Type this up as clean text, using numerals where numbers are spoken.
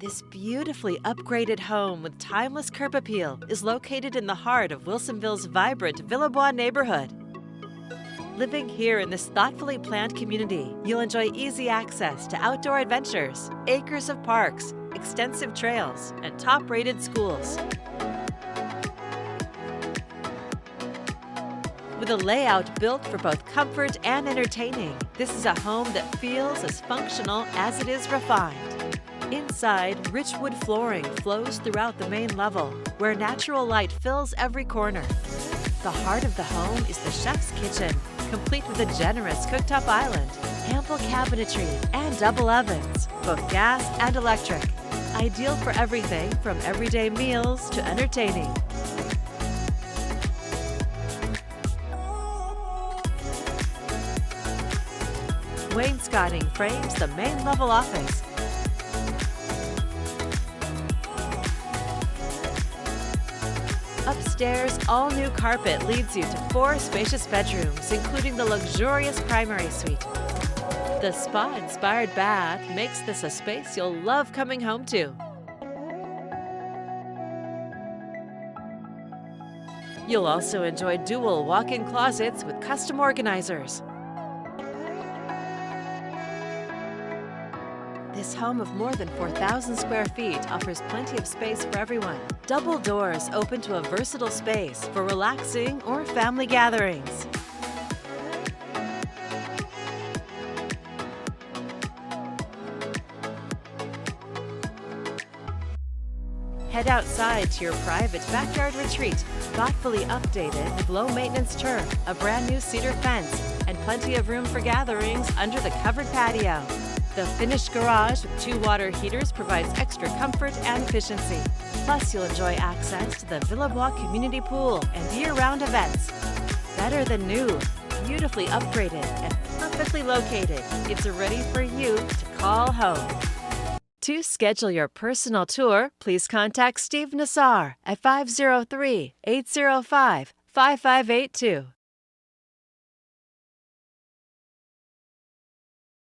This beautifully upgraded home with timeless curb appeal is located in the heart of Wilsonville's vibrant Villebois neighborhood. Living here in this thoughtfully planned community, you'll enjoy easy access to outdoor adventures, acres of parks, extensive trails, and top-rated schools. With a layout built for both comfort and entertaining, this is a home that feels as functional as it is refined. Inside, rich wood flooring flows throughout the main level, where natural light fills every corner. The heart of the home is the chef's kitchen, complete with a generous cooktop island, ample cabinetry, and double ovens, both gas and electric. Ideal for everything from everyday meals to entertaining. Wainscoting frames the main level office. Upstairs, all new carpet leads you to 4 spacious bedrooms, including the luxurious primary suite. The spa-inspired bath makes this a space you'll love coming home to. You'll also enjoy dual walk-in closets with custom organizers. This home of more than 4,000 square feet offers plenty of space for everyone. Double doors open to a versatile space for relaxing or family gatherings. Head outside to your private backyard retreat, thoughtfully updated with low-maintenance turf, a brand-new cedar fence, and plenty of room for gatherings under the covered patio. The finished garage with 2 water heaters provides extra comfort and efficiency. Plus, you'll enjoy access to the Villebois community pool and year-round events. Better than new, beautifully upgraded, and perfectly located, it's ready for you to call home. To schedule your personal tour, please contact Steve Nassar at 503-805-5582.